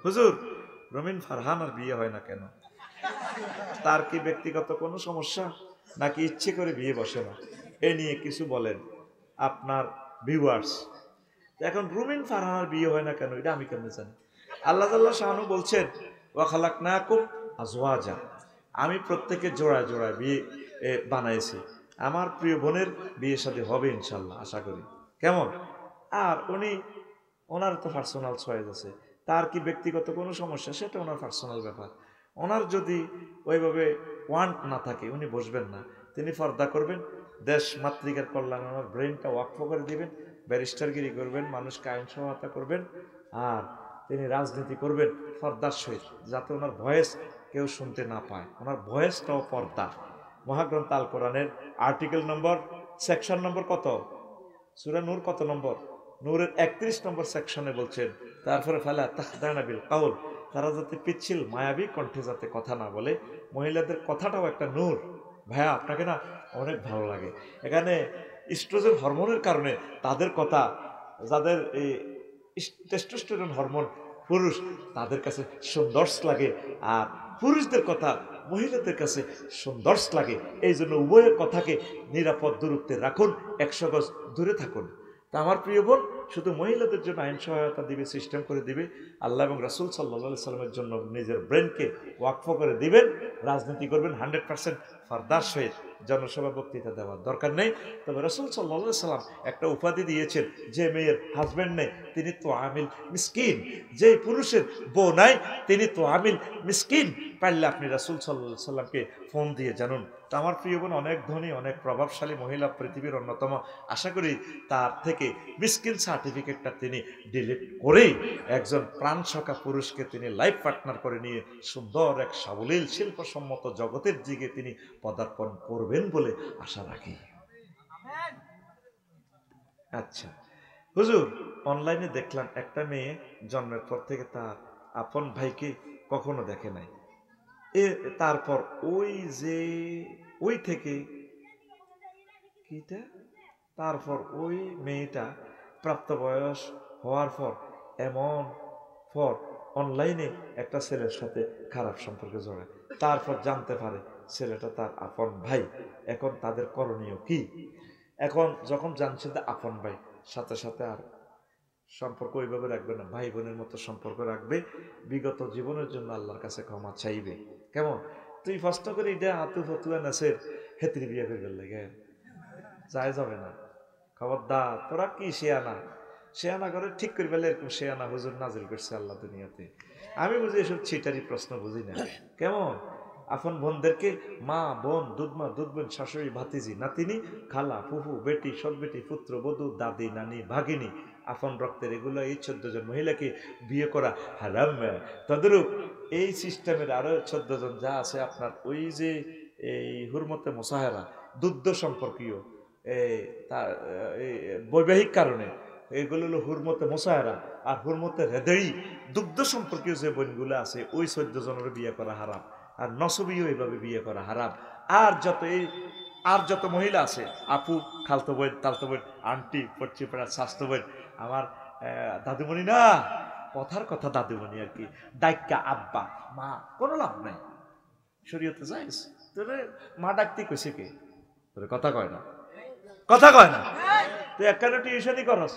হুজুর রমিন ফারহানার বিয়ে হয় না কেন? তার কি ব্যক্তিগত কোনো সমস্যা, নাকি ইচ্ছে করে বিয়ে বসে না? এ নিয়ে কিছু বলেন আপনার ভিউয়ার্স। এখন রুমিন ফারহানার বিয়ে হয় না কেন এটা আমি কেমনে জানি? আল্লাহ তাআলা শানু বলছেন ওয়া খালাকনাকুম আজওয়াজা, আমি প্রত্যেকের জোড়ায় জোড়ায় বিয়ে বানাইছি। আমার প্রিয় বোনের বিয়ে শাদী হবে ইনশাল্লাহ, আশা করি। কেমন? আর ওনার তো পার্সোনাল চয়েস আছে, তার কি ব্যক্তিগত কোনো সমস্যা সেটা ওনার পার্সোনাল ব্যাপার। ওনার যদি ওইভাবে ওয়ান্ট না থাকে উনি বসবেন না, তিনি পর্দা করবেন, দেশ মাতৃকার কল্যাণে ওনার ব্রেনটা ওয়াকফ করে দিবেন, ব্যারিস্টারগিরি করবেন, মানুষকে আইন সহায়তা করবেন, আর তিনি রাজনীতি করবেন পর্দার সহিত, যাতে ওনার ভয়েস কেউ শুনতে না পায়। ওনার ভয়েসটাও পর্দা। মহাগ্রন্থ আল কোরআনের আর্টিকেল নম্বর, সেকশন নম্বর কত? সূরা নূর কত নম্বর? নূরের 31 নম্বর সেকশনে বলছেন, তারপরে ফালা তাখদানা বিল কাউল, তারা যাতে পিচ্ছিল মায়াবী কণ্ঠে যাতে কথা না বলে। মহিলাদের কথাটাও একটা নূর। ভাইয়া আপনাকে না অনেক ভালো লাগে। এখানে ইস্ট্রোজেন হরমোনের কারণে তাদের কথা, যাদের এই টেস্টোস্টেরন হরমোন পুরুষ, তাদের কাছে সুন্দর লাগে, আর পুরুষদের কথা মহিলাদের কাছে সুন্দর লাগে। এই জন্য উভয়ের কথাকে নিরাপদ দূরত্বে রাখুন, 100 গজ দূরে থাকুন। তা আমার প্রিয় বোন শুধু মহিলাদের জন্য আইন সহায়তা দিবে, সিস্টেম করে দিবে, আল্লাহ এবং রাসূল সাল্লাল্লাহু আলাইহি সাল্লামের জন্য নিজের ব্রেনকে ওয়াকফ করে দিবেন, রাজনীতি করবেন 100% ফারদার সহিত। জনসভা বক্তৃতা দেওয়ার দরকার নেই। তবে রাসূল সাল্লাল্লাহু আলাইহি সাল্লাম একটা উপাধি দিয়েছেন, যে মেয়ের হাজবেন্ড নেই তিনি তো আমিল মিসকিন, যে পুরুষের বউ নাই তিনি তো আমিল মিসকিন। পারলে আপনি রাসূল সাল্লাল্লাহু আলাইহি সাল্লামকে ফোন দিয়ে জানুন। তো আমার প্রিয় বোন অনেক ধনী, অনেক প্রভাবশালী মহিলা, পৃথিবীর অন্যতম। আশা করি তার থেকে মিসকিন সার্টিফিকেটটা তিনি ডিলিট করেই একজন প্রাণসখা পুরুষকে তিনি লাইফ পার্টনার করে নিয়ে সুন্দর এক সাবলীল শিল্পসম্মত জগতের দিকে তিনি পদার্পণ করবেন বলে আশা রাখি। আচ্ছা হুজুর, অনলাইনে দেখলাম একটা মেয়ে জন্মের পর থেকে তার আপন ভাইকে কখনো দেখে নাই। তারপর ওই থেকে কিটা, তারপর ওই মেয়েটা প্রাপ্তবয়স হওয়ার পর এমন পর অনলাইনে একটা ছেলের সাথে খারাপ সম্পর্কে জড়ায়, তারপর জানতে পারে ছেলেটা তার আপন ভাই। এখন তাদের করণীয় কি? এখন যখন জানছে যে আপন ভাই, সাথে সাথে আর সম্পর্ক ওইভাবে রাখবে না, ভাই বোনের মতো সম্পর্ক রাখবে, বিগত জীবনের জন্য আল্লাহর কাছে ক্ষমা চাইবে। কেমন? তুই প্রশ্ন করে এটা আতু ফতুয়া নাসের হেতরি বিয়ে করবে লাগে যায় যাবে না। খবরদার, তোরা কি শেয়ানা করে ঠিক করে ফেলে, এরকম শেয়ানা হুজুর নাজিল করছে আল্লাহ দুনিয়াতে। আমি বুঝি এসব ছিটারি প্রশ্ন বুঝি না। কেমন? আপন বোনদেরকে মা, বোন, দুধমা, দুধবোন, শাশুড়ি, ভাতিজি, নাতিনি, খালা, ফুফু, বেটি, সৎ বেটি, পুত্র, বধূ, দাদি, নানি, ভাগিনী, আপন রক্তের, এগুলো এই 14 জন মহিলাকে বিয়ে করা হারাম। তদরূপ এই সিস্টেমের আরো 14 জন যা আছে আপনার, ওই যে এই হুরমতে মোসাহেরা, দুগ্ধ সম্পর্কীয় বৈবাহিক কারণে, এগুলো হলো হুরমতে মোসাহেরা। আর হুরমতে হৃদয়ী দুগ্ধ সম্পর্কীয় যে বোনগুলো আছে, ওই 14 জনের বিয়ে করা হারাম। আর নসবীও এইভাবে বিয়ে করা হারাম। আর যত মহিলা আছে, আপু, খালতো বোন, তালতো বোন, আন্টি, পশ্চিমপাড়ার স্বাস্থ্য বোন, আমার দাদুমণি না, কথার কথা দাদুমণি আর কি, ডাইকা আব্বা, মা, কোনো লাভ নাই, শরীয়তে যাইস। তোরে মা ডাকতে কইছে কে? তোরে কথা কয় না, কথা কয় না। তুই একখানে টিউশনই করস,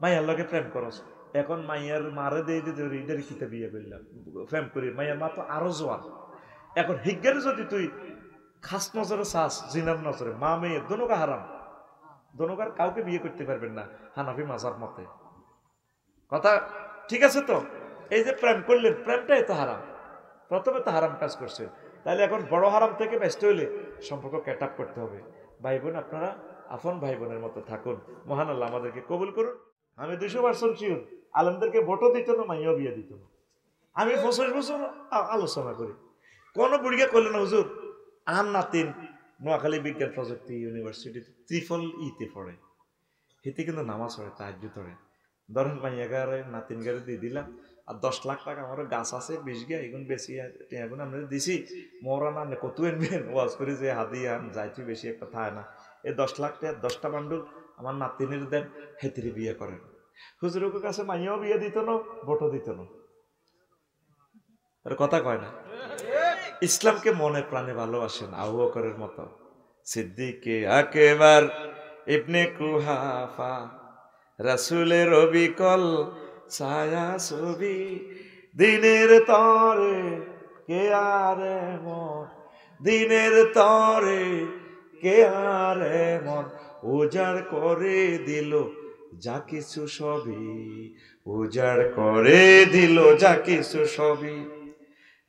মাইয়ার লগে প্রেম করস। এখন মাইয়ার মারে দিয়ে ঈদের কিতে বিয়ে করলাম, প্রেম করি, মাইয়ার মা তো আরো জোয়ান। এখন হিজ্ঞারে যদি তুই খাস নজরে চাস, জিনার নজরে, মা মেয়ে দোনোকা হারাম, দোনোকার কাউকে বিয়ে করতে পারবেন না হানাফি মাজার মতে। কথা ঠিক আছে তো? এই যে প্রেম করলেন, প্রেমটাই তো হারাম, প্রথমে তো হারাম কাজ করছেন। তাহলে এখন বড় হারাম থেকে ব্যস্ত হইলে সম্পর্ক ক্যাট আপ করতে হবে। ভাই বোন, আপনারা আপন ভাই বোনের মতো থাকুন। মহান আল্লাহ আমাদেরকে কবুল করুন। আমি 200% শিওর আলেমদেরকে ভোটও দিত না, মাইয়াও বিয়ে দিত না। আমি 25 বছর আলোচনা করি, কোন বুড়িকে করলেন না হুজুর, আম নাতিন নোয়াখালী বিজ্ঞান প্রযুক্তি ইউনিভার্সিটিতে ত্রিফল ইতে পড়ে, হিতে কিন্তু নামাজ পড়ে, তাহাজ্জুদ পড়ে। ধরেন মাইয়া গারে নাতিন গারে দিয়ে দিলাম, আর 10 লাখ টাকা আমার গাছ আছে 20 গা, এগুন বেশি এখন আমরা দিছি, মোরা না কত এনবেন ওয়াজ করে যে হাদিয়া যাইতে বেশি একটা থায় না। এই 10 লাখ টাকা 10টা বান্ডুল আমার নাতিনের দেন, হেতিরে বিয়ে করেন। হুজুরের কাছে মাইয়াও বিয়ে দিত না, ভোটও দিত না। আর কথা কয় না। ইসলামকে মনে প্রাণে ভালোবাসেন আবু বকরের মতো। সিদ্দিকে আকবার ইবনে কুহাফা, রাসূলের অবিকল ছায়া ছবি, দিনের তরে কে আর এমন, দিনের তরে কে আর এমন, উজাড় করে দিল যা কিছু সবই, উজাড় করে দিল যা কিছু সবই।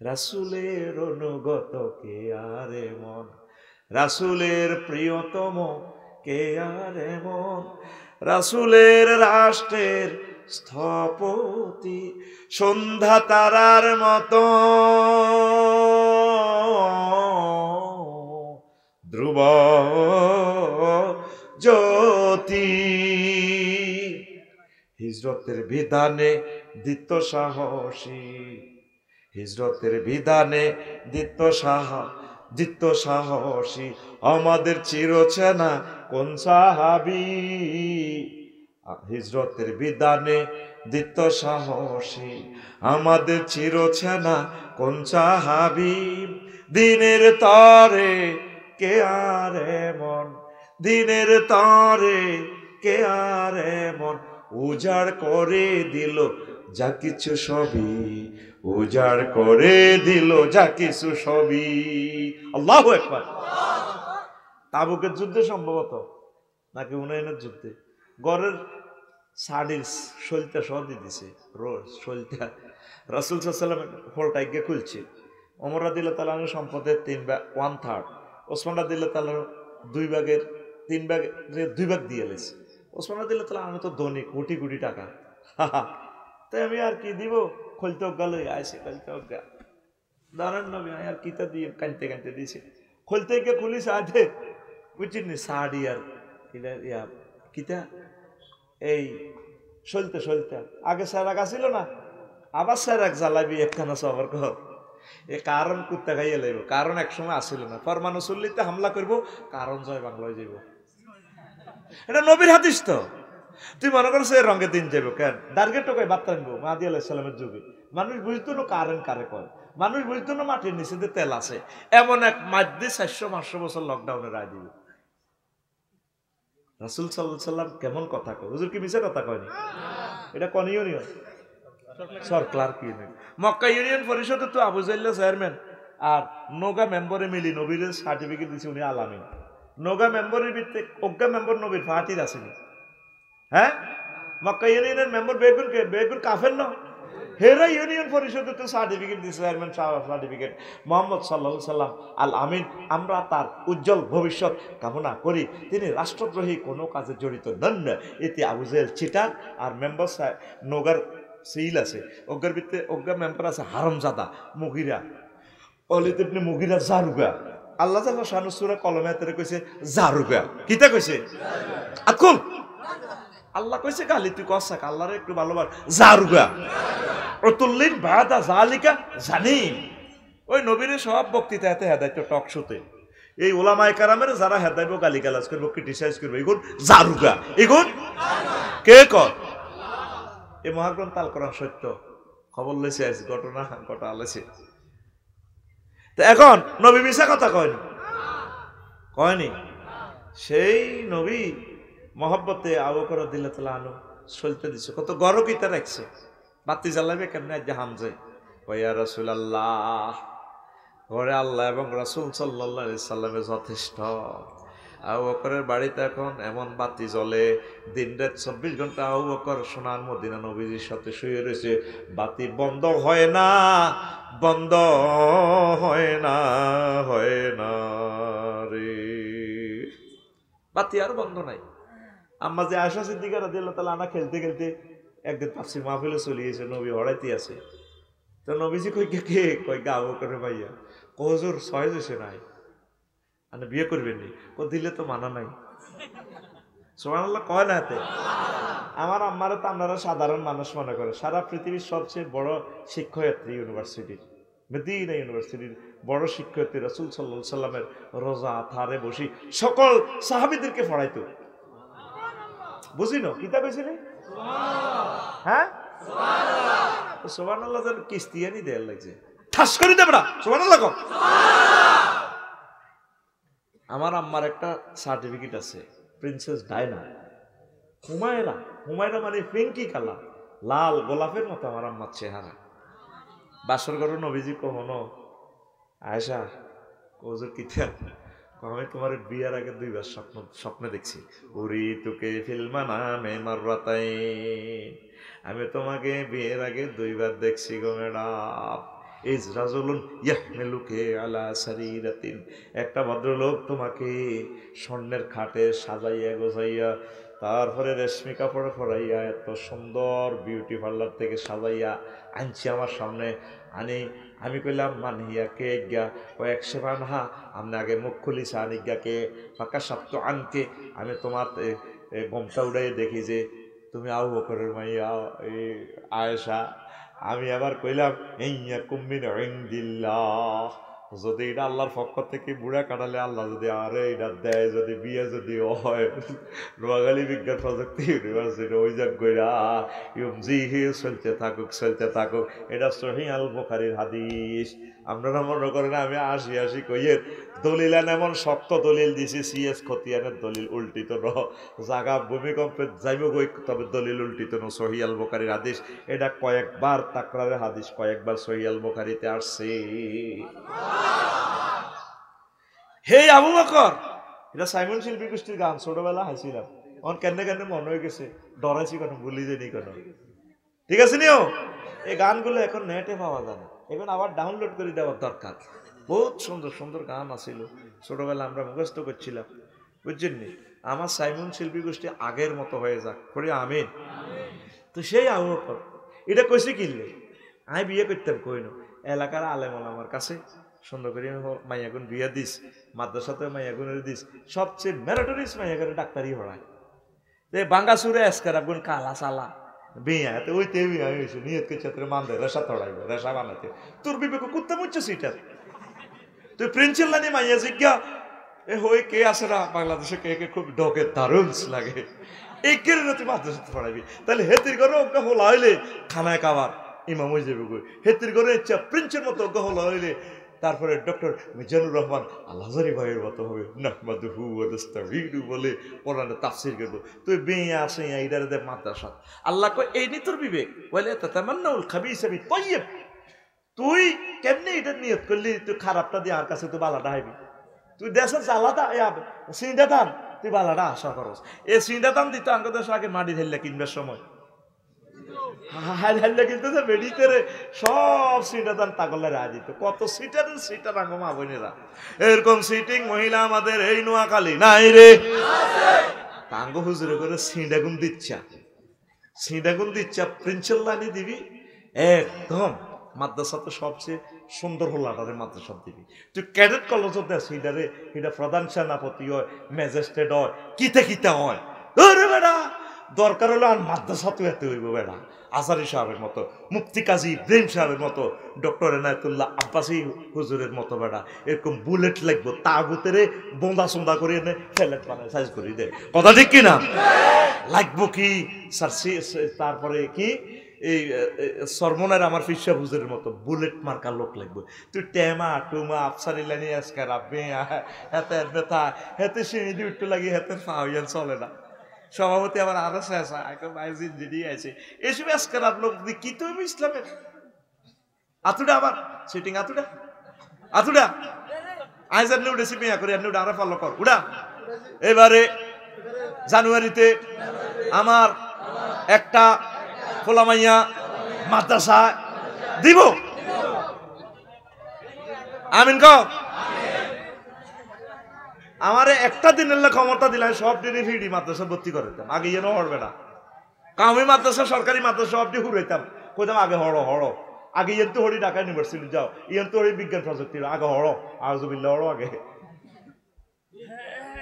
রাসূলের অনুগত কে আর এমন, রাসূলের প্রিয়তম কে আর এমন, রাসূলের রাষ্ট্রের স্থপতি, সন্ধ্যা তারার মতো ধ্রুব জ্যোতি। হিজরতের বিধানে দিত সাহসী, হিজরতের বিধানে দিত সাহসী, আমাদের চিরচেনা কোন সাহাবী। হিজরতের বিধানে দিত সাহসী, আমাদের চিরচেনা কোন সাহাবী। দিনের তরে কে আর এমন, দিনের তরে কে আর এমন, উজাড় করে দিল যা কিছু সবই, উজাড় করে দিল যা কিছু সবই। আল্লাহু আকবার। তাবুকের যুদ্ধে সম্ভবত নাকি হুনাইনের যুদ্ধে গড়ের শাড়ির শৈলটা সহ দিয়ে দিছে, শৈলটা রাসূল সাল্লাল্লাহু আলাইহি ওয়াসাল্লাম হোলটা গিয়ে খুলছে। ওমর রাদিয়াল্লাহু তাআলা আনহু সম্পদের 1/3, ওসমান রাদিয়াল্লাহু তাআলা 2 ভাগ দিয়ে লেছে। ওসমান রাদিয়াল্লাহু তাআলা আনহু তো ধনী, কোটি কোটি টাকা, তাই আমি আর কি দিব, খুলতে গেল আইসে, খুলতে গা দাঁড়ান নবী আর কিতা দিয়ে কানতে কানতে দিয়েছে। খুলতে গিয়ে খুলিস আধে বুঝিনি শাড়ি আর কিতা এই সলতে সলতে আগে স্যারাক আসিল না, আবার স্যারাক জ্বালাবি একখানা সবার ঘর। এ কারণ কুত্তা খাইয়ে লাইব, কারণ একসময় আসিল না, ফরমানো চল্লিতে হামলা করবো, কারণ জয় বাংলায় যাইব। এটা নবীর হাদিস তো। তুই মনে করছো এর রঙের দিন যাবো কেন, দার্গে টোকাই বার্তা আনবো মাহাদি আলাইহিস সালামের যুগে। মানুষ বুঝতো না কারেন্ট কারে কয়, মানুষ বুঝতো না মাটির নিচে তেল আছে। এমন এক মাধ্যে 400-500 বছর লকডাউনে রায় দিবে। রাসূল সাল্লাল্লাহু আলাইহি সাল্লাম কেমন কথা কয়, হুজুর কি মিছা কথা কয়নি? এটা কোন ইউনিয়ন? সর ক্লার্ক ইউনিয়ন। মক্কা ইউনিয়ন পরিষদের তো আবু জাইল্লা চেয়ারম্যান আর নোগা মেম্বরে মিলি নবীর সার্টিফিকেট দিছে উনি আলামিন। নোগা মেম্বরের ভিতরে অজ্ঞা মেম্বর নবীর ফাটির আসেনি। হ্যাঁ, মক্কা ইউনিয়নের মেম্বার বেগুন কাফের না, হেরা ইউনিয়ন পরিষদে তো সার্টিফিকেট দিয়েছে, চেয়ারম্যান সার্টিফিকেট। মোহাম্মদ সাল্লাল্লাহু আলাইহি সাল্লাম আল আমিন, আমরা তার উজ্জ্বল ভবিষ্যৎ কামনা করি। তিনি রাষ্ট্রদ্রোহী কোনো কাজে জড়িত নন। এতে আবু জেহেল চিটার আর মেম্বার নোগার সিল আছে, অজ্ঞার ভিতরে অজ্ঞা মেম্বার আছে হারামজাদা মুগিরা, অলিদ ইবনে মুগিরা জারুগা। আল্লাহ জাল্লা শানু সূরা কলমে হাতে কইছে জারুগা, কিতা কইছে আকুল। আল্লাহ কইছে গালি তুই কসাক, আল্লাহরে একটু ভালোবাস, জারুগা অতুল্লিন বাদা জালিকা জানি। ওই নবীর সব বক্তৃতাতে হেদায়ত টক শোতে এই ওলামায়ে কেরামের যারা হেদায়ব গালিগালাজ করব, ক্রিটিসাইজ করব, এগুন জারুগা, এগুন কে কর। এই মহাগ্রন্থ আল কোরআন সত্য, খবর লইছে আজ ঘটনা ঘটা আলেছে। তো এখন নবী মিশা কথা কয়নি, কয়নি। সেই নবী মহব্বতে আবু বকর রাদিয়াল্লাহু তাআলা আনহু চলতে দিছে, কত গরম কিতা রাখছে, বাতি জ্বালাবে কেমনে আজ হামজে ইয়া রাসূলুল্লাহ, ঘরে আল্লাহ এবং রাসূল সাল্লাল্লাহু আলাইহি সাল্লামে যথেষ্ট। আবু বকরের বাড়িতে এখন এমন বাতি জ্বলে, দিন রাত 24 ঘন্টা আবু বকর সোনার মদিনা নবীজির সাথে শুয়ে রয়েছে, বাতি বন্ধ হয় না, বন্ধ হয় না, হয় না রে, বাতি আর বন্ধ নাই। আম্মা যে আয়েশা সিদ্দিকা রাদিয়াল্লাহু তাআলা আনহা খেলতে খেলতে একদিন তাফসীর মাহফিলে চলে গেছে, নবী হড়াইতে আছে। তো নবীজি কই কে কই গা আবু বকরের ভাইয়া, কো হুজুর 6 হইছে নাই, আপনি বিয়ে করবেন নি? ও দিলে তো মানা নাই। সুবহানাল্লাহ কয় না এতে। আমার আম্মারা তো আপনারা সাধারণ মানুষ মনে করে, সারা পৃথিবীর সবচেয়ে বড় শিক্ষয়িত্রী ইউনিভার্সিটির, মদিনা ইউনিভার্সিটির বড় শিক্ষয়িত্রী রাসূল সাল্লাল্লাহু আলাইহি সাল্লামের রোজা থারে বসি সকল সাহাবীদেরকে পড়াইতো। বুঝিনো কিতা কইছিলি? হ্যাঁ সুবহানাল্লাহ। সুবহানাল্লাহ যেন কিস্তিয়ানি দেয়ার লাগছে। ঠাস করে দেবে না, সুবহানাল্লাহ। আমার আম্মার একটা সার্টিফিকেট আছে, প্রিন্সেস ডায়না হুমায়রা। হুমায়রা মানে পিঙ্কি কালার, লাল গোলাপের মতো আমার আম্মার চেহারা। বাসর ঘরে নবীজি কখনো আয়েশা ওজোর কিতা, আমি তোমার বিয়ার আগে 2 বার স্বপ্নে দেখছি। উরি তোকে ফিল্মানা মে মাররাতাই, আমি তোমাকে বিয়ের আগে 2 বার দেখছি গো ম্যাডাম। ইজরাজুলুন ইয়াহমিলুকে আলা সারিরাতিন, একটা ভদ্রলোক তোমাকে স্বর্ণের খাটে সাজাইয়া গোছাইয়া, তারপরে রেশমি কাপড় পরাইয়া এত সুন্দর বিউটি পার্লার থেকে সাজাইয়া আনছি আমার সামনে। আমি কইলাম মানহিয়া কে গা, কয়েকশো মানহা আমি আগে মুখ খুলিছে আনিজ্ঞাকে ফাঁকা সপ্ত আনকে। আমি তোমার গমটা উড়াই দেখি যে তুমি আবু বকরের মাইয়া আয়েশা। আমি আবার কইলাম ইয়া কুমিন ইনদিল্লাহ, যদি এটা আল্লাহর পক্ষ থেকে বুড়া কাটালে আল্লাহ যদি আরে এটা দেয়, যদি বিয়ে যদি হয়, নোয়াখালী বিজ্ঞান প্রযুক্তি ইউনিভার্সিটি ওই যাক গইরা ইউমজিহি চলতে থাকুক। এটা সহিহ আল বুখারীর হাদিস। আপনারা মনে করেন আমি আসি কইয়ের দলিল এমন শক্ত দলিল দিছি, সিএস খতিয়ানের দলিল উল্টিত ন, জাগা ভূমিকম্পে যাইব গই, তবে দলিল উল্টিত ন। সহিহ আল বুখারীর হাদিস, এটা কয়েকবার তাকরারের হাদিস, কয়েকবার সহিহ আল বুখারীতে আসছে। হে আবু বকর, এটা সাইমন শিল্পী গোষ্ঠীর গান, ছোটবেলা হাসিলাম, অন কেন মনে হয়ে গেছে, ডরাইছি কেন, ভুলি যায়নি কেন, ঠিক আছে নিও। এই গানগুলো এখন নেটে পাওয়া যায় না, এখন আবার ডাউনলোড করে দেওয়ার দরকার। বহুত সুন্দর সুন্দর গান আছিল, ছোটবেলা আমরা মুখস্থ করছিলাম, বুঝছেন নি। আমার সাইমন শিল্পী গোষ্ঠী আগের মতো হয়ে যাক, করি আমিন। তো সেই আবু বকর এটা কইছে কিনলে, আমি বিয়ে করতাম কইনো, এলাকার আলেমন আমার কাছে সুন্দর করে মাইয়াগুন বিয়ে দিস, মাদ্রাসাতে মাইয়াগুনের দিস, সবচেয়ে মেরিটোরিয়াস মাইয়াগুন ডাক্তারি পড়ায়, বাঙ্গাসুরে এসকার আগুন কালা সালা বিয়া, ওই তে বিয়া হয়েছে নিয়তকে ক্ষেত্রে মানবে, রেশা তড়াইবে, রেশা বানাতে তোর বিবেক কুত্তা মুচ্ছে সিটার। তুই প্রিন্সিল লানি মাইয়া জিজ্ঞা এ হই কে আসে না বাংলাদেশে, কে কে খুব ডকে দারুণ লাগে, এই কেড়ে তুই মাদ্রাসাতে পড়াইবি, তাহলে হেতির ঘরে অজ্ঞা হলা হইলে খানায় খাবার ইমাম হয়ে যাবে গো, হেতির ঘরে ইচ্ছা প্রিন্সের মতো অজ্ঞা হলা হইলে তারপরে ডক্টর মিজানুর রহমান আল হাজারি ভাইয়ের মতো হবে, নাহমাদুহু ওয়া নাস্তাঈনু বলে কোরআনে তাফসীর করব। তুই বিয়া আসে এইটারে দে মাদ্রাসা, আল্লাহ কয় এই নি তোর বিবেক, বলে তাতামান্নাউল খাবিসা বিত্তাইয়্যিব, তুই কেমনে এটা নিয়ত করলি তুই খারাপটা দিয়ে আর কাছে তুই বালাটা হাইবি, তুই দেশের জ্বালাটা সিঁড়া দান তুই বালাটা আশা করস। এই সিঁড়া দান দিতে আমাদের দেশ আগে মাটি ঢেললে কিনবার সময় হাইলে কিন্তু মেডিতেরে সব সিটা দান তাগলে রায় দিত, কত সিটার আঙ্গ মা বোনেরা এরকম সিটিং মহিলা আমাদের এই নোয়াখালী নাই রে, তাঙ্গ হুজুরে করে সিঁড়াগুন দিচ্ছা প্রিন্সিপাল লাইনে দিবি একদম। মাদ্রাসা তো সবচেয়ে সুন্দর হল আটারে মাদ্রাসা দিবি, তুই ক্যাডেট কলেজত দেয় সিটারে, এটা প্রধান সেনাপতি হয়, ম্যাজিস্ট্রেট হয়, কিতা হয়, বেড়া দরকার হলো আর মাদ্রাসা তো এতে হইব বেড়া, আজারি সাহেবের মতো, মুফতি কাজী ইব্রাহিম সাহেবের মতো, ডক্টর এনায়েতুল্লাহ আব্বাসী হুজুরের মতো বেড়া, এরকম বুলেট লাগবো, তাগুতেরে বোঁদা সোঁদা করে এনে ফেলেট বানায় সাইজ করে দেয়, কথা ঠিক কিনা লাগবো কি স্যার। তারপরে কি এই সরমনের আমার ফিসা হুজুরের মতো বুলেট মার্কার লোক লাগবে, তুই টেমা টুমা আফসারি লাইনি আজকে রাব্বে হেতের ব্যথা হেতে সিঁড়ি উঠতে লাগি হেতের ফাউয়ান চলে না। সভাপতি আবার আরো শেষা আছে এসব আজকাল লোক কি তুমি ইসলামের আতুডা আবার সিটিং আতুডা আজ আপনি উঠেছি মেয়া করে আপনি উঠে আরো ফলো কর উড়া। এবারে জানুয়ারিতে আমার একটা খোলামাইয়া মাদ্রাসা দিব, আমিন কও। আমারে একটা দিনের ক্ষমতা দিলে সব দিনই ফিডি মাদ্রাসা ভর্তি করে দিতাম, আগে যেন হড়বে না, আমি মাদ্রাসা সরকারি মাদ্রাসা সব দিয়ে ঘুরাইতাম, কইতাম আগে হড়ো আগে ইয়েন তো হরি ঢাকা ইউনিভার্সিটি যাও, ইয়েন তো হরি বিজ্ঞান প্রযুক্তি আগে হড়ো, আউযুবিল্লাহ হড়ো আগে।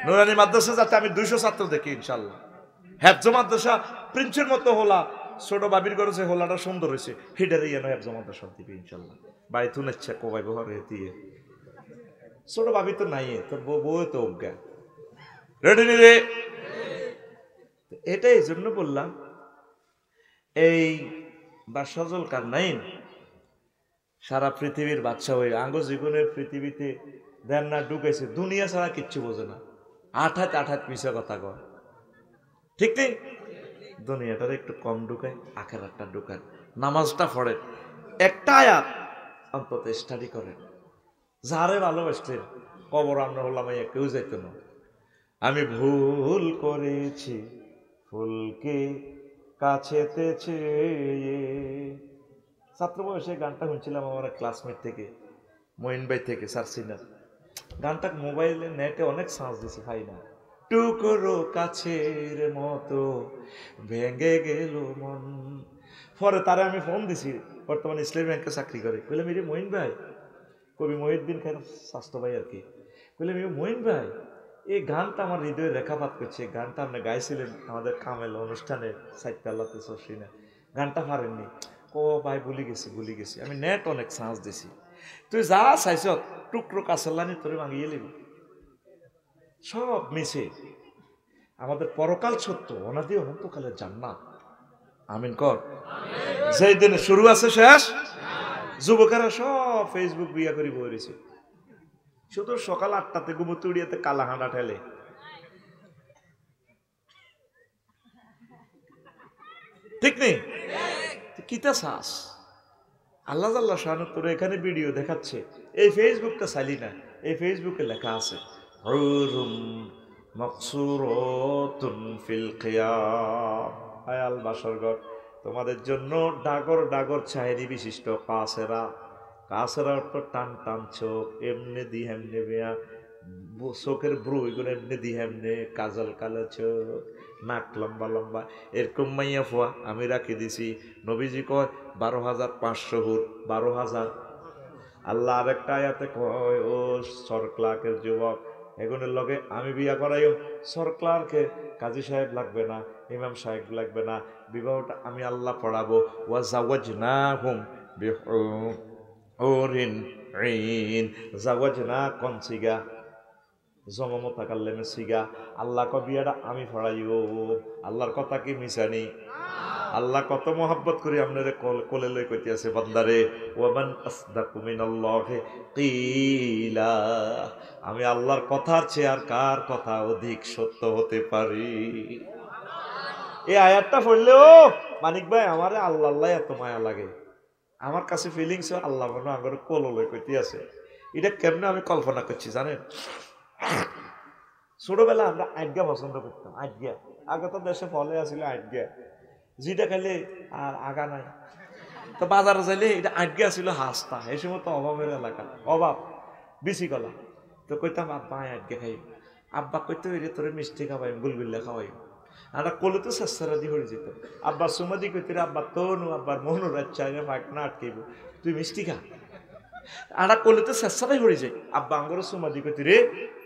নুরানি মাদ্রাসা যাতে আমি 200 ছাত্র দেখি ইনশাল্লাহ, হেফজ মাদ্রাসা প্রিন্সের মতো হলা, ছোট বাবির ঘরে যে হোলাটা সুন্দর হয়েছে হিডারে যেন হেফজ মাদ্রাসা দিবি ইনশাল্লাহ। বাড়ি তুন ইচ্ছা কোবাই বহরে দিয়ে ছোট ভাবি তো নাই, তোর বউ তো অজ্ঞা রেডি রে। এটা এই জন্য বললাম, এই বাদশাহুল কারনাইন সারা পৃথিবীর বাদশা হয়ে আঙ্গ জীবনের পৃথিবীতে দেন না ঢুকাইছে, দুনিয়া ছাড়া কিচ্ছু বোঝে না, আঠাত আঠাত মিশা কথা কয়, ঠিক নেই? দুনিয়াটার একটু কম ঢুকায়, আখেরাতটা ঢুকায়, নামাজটা পড়েন, একটা আয়াত অন্তত স্টাডি করেন। যারে ভালোবাসলেন কবর আমরা হলাম কেউ যাইত না। আমি ভুল করেছি ফুলকে কাছেতে চেয়ে, ছাত্র বয়সে গানটা শুনছিলাম আমার ক্লাসমেট থেকে, মঈন ভাই থেকে সার্সিনার। গানটা মোবাইলে নেটে অনেক সার্চ দিছে, ভাই না, টুকরো কাছের মতো ভেঙে গেল মন। পরে তারে আমি ফোন দিছি, বর্তমানে ইসলামী ব্যাংকে চাকরি করে। কইলাম এরে মঈন ভাই, কবি মহিউদ্দিন খান স্বাস্থ্য ভাই আর কি। কইলাম মঈন ভাই, এই গানটা আমার হৃদয়ে রেখাপাত করছে, গানটা আপনি গাইছিলেন আমাদের কামেল অনুষ্ঠানে সাইটটা আল্লাহতে সরসিনা, গানটা পারেননি? ও ভাই ভুলি গেছি, আমি নেট অনেক সাহস দিছি, তুই যা চাইছ টুকরো কাছেলানি তোরে মাগিয়ে লিবি, সব মিশে আমাদের পরকাল সত্য, অনাদি অনন্তকালের জান্নাত। আমিন কর। যেই দিনে শুরু আছে শেষ, যুবকেরা সব ফেসবুক বিয়া করি বইছে, শুধু সকাল 8টাতে ঘুমোতে উড়িয়াতে কালা হাঁটা ঠেলে। ঠিক নেই? কিতা শ্বাস আল্লাহ আল্লাহ শাহানু তোর এখানে ভিডিও দেখাচ্ছে, এই ফেসবুকটা চাইলি না, এই ফেসবুকে লেখা আছে হুরুম মাকসুরাতুন ফিল কিয়াম, আয়াল বাসরঘর তোমাদের জন্য ডাগর ডাগর ছায়ানি বিশিষ্ট কাছেরা। কাছেরা অর্থ টান টান চোখ, এমনি দি হেমনে বেয়া চোখের ব্রু এগুলো এমনি দি হেমনে, কাজল কালো চোখ, নাক লম্বা লম্বা, এরকম মাইয়া ফোয়া আমি রাখি দিছি। নবীজি কয় 12,500 হুর, 12,000। আল্লাহ আরেকটা আয়াতে কয় ও সরক্লার্কের যুবক, এগুনের লগে আমি বিয়া করাইও, সরক্লার্কে কাজী সাহেব লাগবে না, ইমাম সাহেব লাগবে না, বিবাহটা আমি আল্লাহ পড়াবো। ওয়া জাওয়াজনাহুম বিহুরিন ঈন, জাওয়াজনা কোন সিগা, জমমতাকাল্লেমে সিগা, আল্লাহ ক বিয়াটা আমি পড়াইও। আল্লাহর কথা কি মিশানি? আল্লাহ কত মোহাব্বত করি আপনারে কোলে লই কইতে আছে, বান্দারে ওয়ামান আসদাকু মিনাল্লাহি কিলা, আমি আল্লাহর কথার চেয়ে আর কার কথা অধিক সত্য হতে পারি? এই আয়াতটা পড়লেও মানিক ভাই আমারে আল্লাহ আল্লাহ এত মায়া লাগে, আমার কাছে ফিলিংস আল্লাহ মনে আমার কোলে লই কইতে আছে। এটা কেমনে আমি কল্পনা করছি জানেন? ছোটবেলা আমরা আজ্ঞা পছন্দ করতাম, আজ্ঞা, আগে তো দেশে ফলে আসলে আজ্ঞা, যেটা খেলে আর আগা নাই, তো বাজারে যাইলে এটা আজ্ঞা ছিল হাসতা, এই সময় তো অভাবের এলাকা, অভাব বেশি গলা, তো কইতাম আব্বা আজ্ঞা খাই, আব্বা কইতে রে তোরে মিষ্টি খাওয়াই, গুলগুল্লা খাওয়াই, আমরা কোলে তো শেষরা দিয়ে হয়ে যেত, আব্বা সুমাদি কইতে রে আব্বা তনু আব্বার মনু রাচ্ছা পায়খানা আটকাইব, তুই মিষ্টি খা, আমরা কোলে তো শেষরাই হয়ে যায়, আব্বা আঙ্গর সুমাদি কইতে রে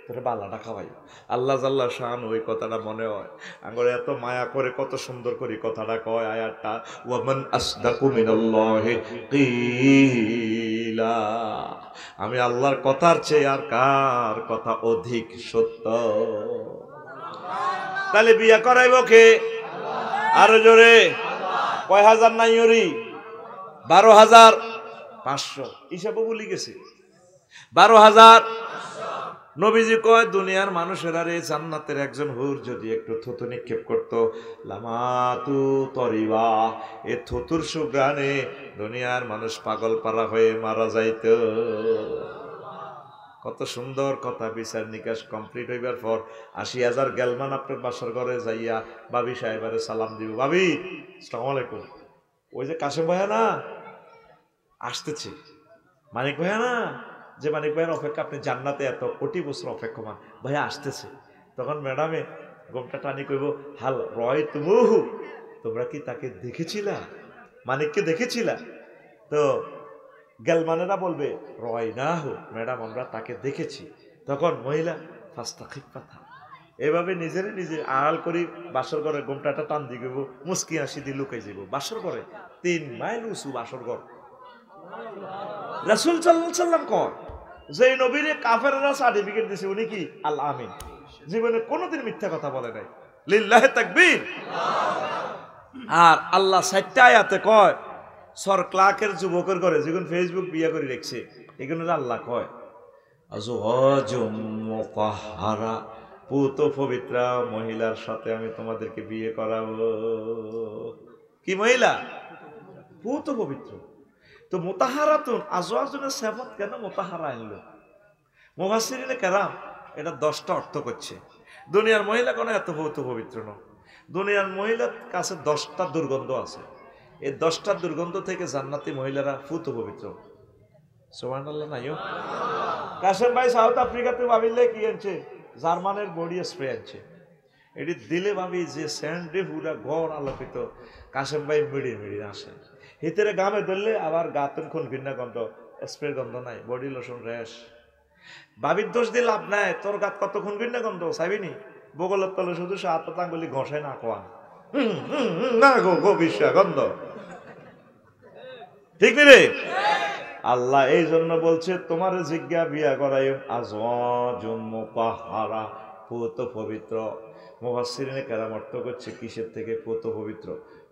তোরে বালাটা খাওয়াই। আল্লাহ জাল্লা শান ওই কথাটা মনে হয়, আঙ্গরে এত মায়া করে কত সুন্দর করে কথাটা কয় আয়াতটা, ওয়ামান আসদাকু মিনাল্লাহি কিলা, আমি আল্লাহর কথার চেয়ে আর কার কথা অধিক সত্য? তাহলে বিয়া করাইব কে? আরো জোরে, কয় হাজার নাই ওরি? 12,500 হিসাবও ভুলি গেছে, 12,000। নবীজি কয় দুনিয়ার মানুষেরা রে জান্নাতের একজন হুর যদি একটু থুতু নিক্ষেপ করতো, লামাতু তরিবা, এ থুতুর সুগ্রানে দুনিয়ার মানুষ পাগল পারা হয়ে মারা যাইত। কত সুন্দর কথা। বিচার নিকাশ কমপ্লিট হইবার পর 80,000 গেলমান আপনার বাসার ঘরে যাইয়া ভাবি সাহেবারে সালাম দিব, ভাবি আসসালামু আলাইকুম, ওই যে কাশেম ভাইয়া না আসতেছে, মানিক ভাইয়া না, যে মানিক ভাইয়ের অপেক্ষা আপনি জান্নাতে এত কোটি বছর অপেক্ষমান, ভাইয়া আসতেছে। তখন ম্যাডামে গোমটা টানি কইব, হাল রয় তুমুহু, তোমরা কি তাকে দেখেছিলা, মানিককে দেখেছিলা? তো গেলমানেরা বলবে রয় না হো ম্যাডাম, আমরা তাকে দেখেছি। তখন মহিলা ফাস্তা খিপাথা এভাবে নিজের নিজে আড়াল করি বাসর ঘরে গোমটাটা টান দিয়ে গেব, মুস্কি হাসি দিয়ে লুকাই যাব। বাসর ঘরে 3 মাইল উঁচু বাসর ঘর। রাসূল সাল্লাল্লাহু আলাইহি সাল্লাম কয় যে নবীরে কাফেররা সার্টিফিকেট দিছে, উনি কি আল আমিন, জীবনে কোনোদিন মিথ্যা কথা বলে নাই। লিল্লাহি তাকবীর। আর আল্লাহ 7টা আয়াতে কয় সরক্লাকের যুবকের করে যখন ফেসবুক বিয়ে করে রেখছে এগুলো আল্লাহ কয় আজওয়াজুম মুতাহহারা, পুত পবিত্রা মহিলার সাথে আমি তোমাদেরকে বিয়ে করাবো। কি মহিলা? পুত পবিত্র। তো মুতাহারাতুন আজওয়াজুনের সিফাত কেন মুতাহারা আনলো? মুফাসসিরিনে কেরাম এটা 10টা অর্থ করছে। দুনিয়ার মহিলা কোনো এত পুত পবিত্র নয়। দুনিয়ার মহিলার কাছে 10টা দুর্গন্ধ আছে। এই 10টা দুর্গন্ধ থেকে জান্নাতি মহিলারা পুত পবিত্র। সুবহানাল্লাহ নাইও। কাসেম ভাই সাউথ আফ্রিকাতে ভাবিলে কি আনছে? জার্মানের বডি স্প্রে আনছে। এটি দিলে ভাবি যে স্যান্ডে পুরা ঘর আলোকিত। কাসেম ভাই মিড়ি মিড়ি আসে ভিতরে গামে ধরলে আবার গাতের খুন ভিন্ন গন্ধ, স্প্রে গন্ধ নাই, বডি লোশন র্যাশ। ভাবির দোষ দিয়ে লাভ নাই, তোর গাত কত খুন ভিন্ন গন্ধ চাইবিনি? বগলের তলে শুধু সাত আঙ্গুলি ঘষায় না কোয়া না গো গো বিশ্বা গন্ধ, ঠিক রে? আল্লাহ এই জন্য বলছে তোমার জিজ্ঞা বিয়া করাই আজওয়াজুম মুতাহহারা, পুত পবিত্র। মুফাসসিরিনে কেরাম অর্থ করছে কিসের থেকে পুত পবিত্র?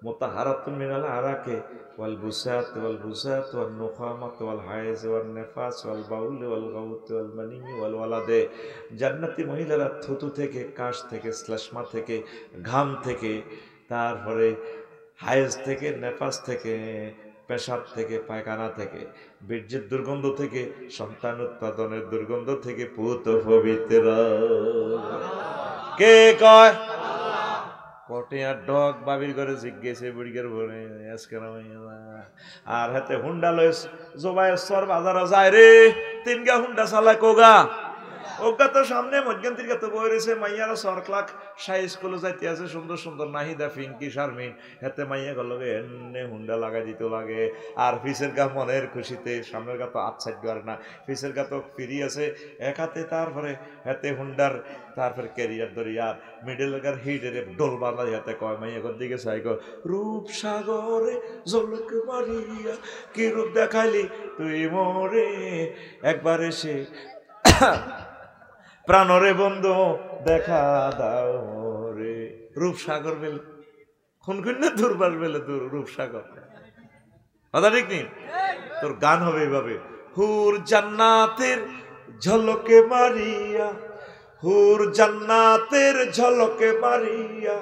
মুতাহহারাতুন মিনাল আরাকে ওয়াল বুসাত ওয়াল বুসাত ওয়ান নুখামাত ওয়াল হায়েজ ওয়ান নেফাস ওয়াল বাউল ওয়াল গাউত ওয়াল মানি ওয়াল ওয়ালাদে। জান্নাতি মহিলারা থুতু থেকে, কাশ থেকে, শ্লেষ্মা থেকে, ঘাম থেকে, তারপরে হায়েজ থেকে, নেফাস থেকে, পেশাব থেকে, পায়খানা থেকে, বীর্যের দুর্গন্ধ থেকে, সন্তান উৎপাদনের দুর্গন্ধ থেকে পুত পবিত্র। কে কয়? কটিয়ার ডগ বাবির ঘরে জিজ্ঞেসে বুড়িগের ভরে আজকে আর হাতে হুন্ডা লয় জোবাইয়ের সর বাজারে যায় রে, তিনগা হুন্ডা চালায় কোগা ওগা তো সামনে মধ্যন্তির তো বই রয়েছে মাইয়ারা সরক্লাক সাই স্কুলে যাইতে আছে সুন্দর সুন্দর নাহিদা ফিঙ্কি শারমিন হাতে মাইয়া গেল এনে হুন্ডা লাগাই দিতে লাগে। আর ফিসের গা মনের খুশিতে, সামনের গা তো আচ্ছাদ করে না, ফিসের গা তো ফিরি আছে এক হাতে, তারপরে হাতে হুন্ডার, তারপরে ক্যারিয়ার দরিয়ার মিডল গার হিটের ডোল বাঁধা হাতে কয় মাইয়া ঘর দিকে চাই কয় রূপ সাগরে জলক মারিয়া কি রূপ দেখাইলি তুই মোরে, একবার এসে প্রাণরে বন্ধু দেখা দাও রে। রূপসাগর বেলে খুন না দুর্বার বেলে তোর রূপসাগর কথা ঠিক নেই। তোর গান হবে এইভাবে, হুর জান্নাতের ঝলকে মারিয়া, হুর জান্নাতের ঝলকে মারিয়া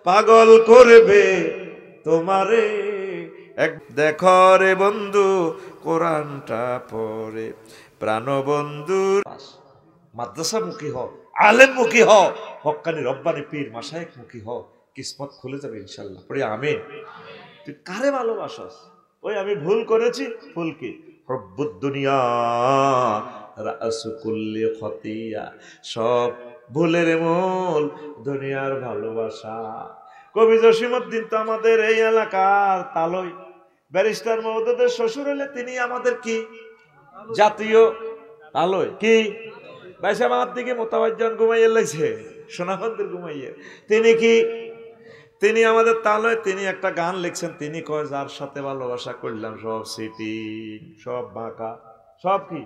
পাগল করবে তোমারে, এক দেখো রে বন্ধু কোরআনটা পড়ে প্রাণবন্ধুর। মাদ্রাসা মুখী হ, আলেম মুখী হ, হক্কানি রব্বানি পীর মাশায়েখ মুখী হ, কিসমত খুলে যাবে ইনশাল্লাহ। পড়ে আমিন। তুই কারে ভালোবাসস? ওই আমি ভুল করেছি, ভুল কি? হব্বুদ দুনিয়া রাসু কুল্লি খতিয়া, সব ভুলের মূল দুনিয়ার ভালোবাসা। কবি জসিমউদ্দিন তো আমাদের এই এলাকার তালই, ব্যারিস্টার মহোদয়ের শ্বশুর হলে তিনি আমাদের কি জাতীয় তালই কি ভাইসা আমার দিকে মোতাবাজ্জান ঘুমাইয়ে লাগছে, সোনাবন্দের ঘুমাইয়ে, তিনি কি, তিনি আমাদের তালয়। তিনি একটা গান লিখছেন, তিনি কয় যার সাথে ভালোবাসা করলাম সব সিটি, সব বাঁকা, সব কি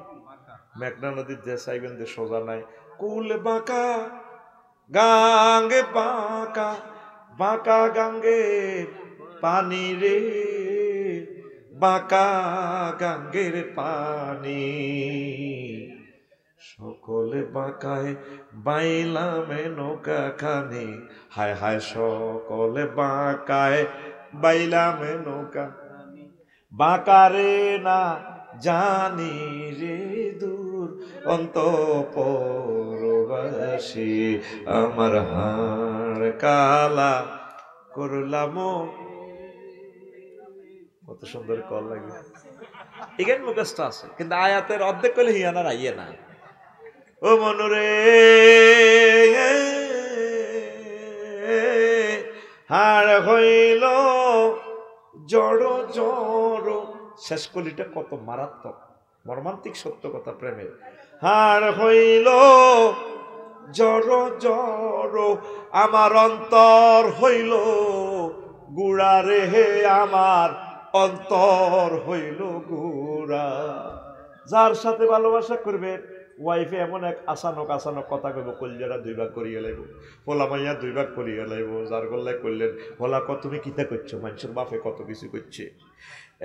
মেঘনা নদীর যে চাইবেন যে সোজা নাই, কুল বাঁকা গাঙ্গে বাঁকা, বাঁকা গাঙ্গের পানি রে, বাঁকা গাঙ্গের পানি, সকলে বাঁকায় বাইলাম নৌকা খানি, হায় হায় সকলে বাঁকায় বাইলাম নৌকা, বাঁকারে না জানি রে দূর অন্তঃপুরবাসী, আমার হাড় কালা করলাম। কত সুন্দর কল লাগে, এখানে মুখস্থ আছে কিন্তু আয়াতের অর্ধেক করলে হিয়ানার আইয়ে না। ও মনুরে হাড় হইল জড় জড়, শেষ কলিটা কত মারাত্মক মর্মান্তিক সত্য কথা প্রেমের। হাড় হইল জড় জড়, আমার অন্তর হইল গুড়া রে, হে আমার অন্তর হইল গুড়া। যার সাথে ভালোবাসা করবে ওয়াইফে এমন এক আসানক আসানক কথা কইব, কলজারা 2 ভাগ করিয়া লাইব, পোলা মাইয়া 2 ভাগ করিয়া লাইব। যার গল্লায় করলেন বলা কত তুমি কিতা করছো, মানুষের বাপে কত কিছু করছে,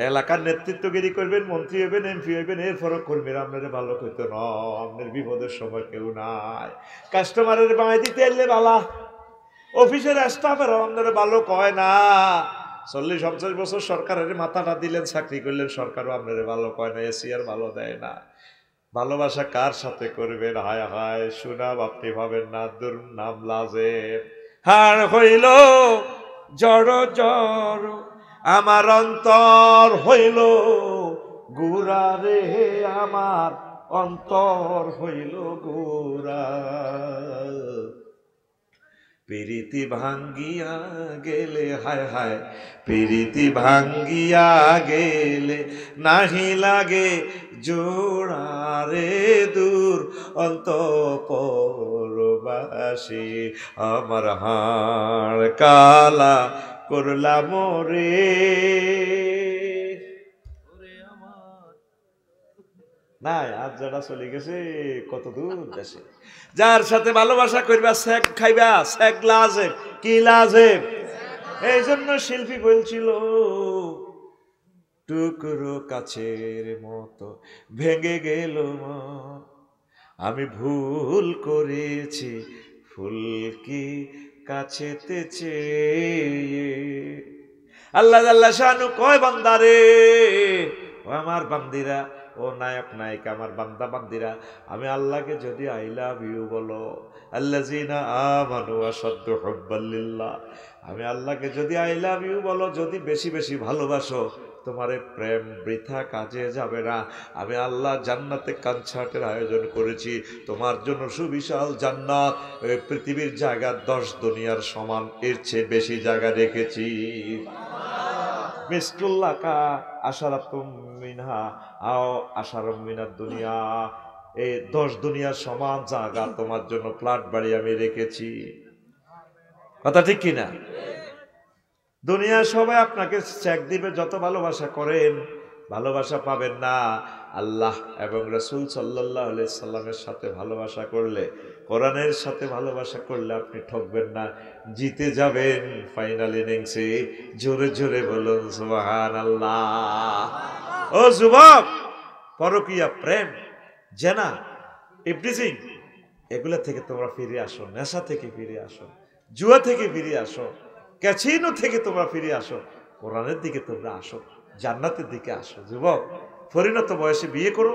এলাকার নেতৃত্বগিরি করবেন, মন্ত্রী হইবেন, এমপি হইবেন, এরপরও কর্মীরা আপনারা ভালো করতো না, আপনার বিপদের সময় কেউ নাই। কাস্টমারের বাঁয় দিতে এলে বালা, অফিসের স্টাফেরও আপনারা ভালো কয় না। 40-50 বছর সরকারের মাথাটা দিলেন, চাকরি করলেন, সরকারও আপনারা ভালো কয় না, এসি আর ভালো দেয় না। ভালোবাসা কার সাথে করবেন? হায় হায়, সুনাম আপনি ভাবেন না, দুর্নাম লাজেম। হার হইল জড় জড়, আমার অন্তর হইল গুড়া রে, আমার অন্তর হইল গুড়া। প্রীতি ভাঙ্গিয়া গেলে, হায় হায়, প্রীতি ভাঙ্গিয়া গেলে নাহি লাগে জোড়া রে, দূর অন্তঃপুরবাসী আমার হাড় কালা করলাম রে। নাই আজ যারা চলে গেছে কত দূর দেশে, যার সাথে ভালোবাসা করবা স্যাক খাইবা, স্যাক লাজেব, কি লাজেব। এই জন্য শিল্পী বলছিল, টুকরো কাছের মতো ভেঙে গেল মন, আমি ভুল করেছি ফুলকি কাছেতে চেয়ে। আল্লাহ আল্লাহ শানু কয় বান্দারে, ও আমার বান্দিরা, ও নায়ক নায়িকা আমার বান্দা বান্দিরা, আমি আল্লাহকে যদি আই লাভ ইউ বলো, আল্লাযিনা আমানু আশাদ্দু হুব্বাল লিল্লাহ, আমি আল্লাহকে যদি আই লাভ ইউ বলো, যদি বেশি বেশি ভালোবাসো, তোমার প্রেম বৃথা কাজে যাবে না। আমি আল্লাহ জান্নাতে কনসার্টের আয়োজন করেছি তোমার জন্য, সুবিশাল জান্নাত, পৃথিবীর জায়গা 10 দুনিয়ার সমান, এর চেয়ে বেশি জায়গা রেখেছি। মিসকুল্লাহ কা আশারাতুম মিনহা আও আশারাম মিনাদ দুনিয়া, এই 10 দুনিয়ার সমান জায়গা তোমার জন্য ফ্ল্যাট বাড়ি আমি রেখেছি। কথা ঠিক কিনা? দুনিয়া সবাই আপনাকে চেক দিবে, যত ভালোবাসা করেন ভালোবাসা পাবেন না। আল্লাহ এবং রাসূল সাল্লাল্লাহু আলাইহি সাল্লামের সাথে ভালোবাসা করলে, কোরআনের সাথে ভালোবাসা করলে আপনি ঠকবেন না, জিতে যাবেন ফাইনাল ইনিংসে। জোরে জোরে বলুন সুবহানাল্লাহ। ও যুবক, পরকীয়া, প্রেম, জেনা, ইবলিজিং, এগুলা থেকে তোমরা ফিরে আসো, নেশা থেকে ফিরে আসো, জুয়া থেকে ফিরে আসো, ক্যাসিনো থেকে তোমরা ফিরে আসো, কোরআনের দিকে তোমরা আসো, জান্নাতের দিকে আসো। যুবক, পরিণত বয়সে বিয়ে করো,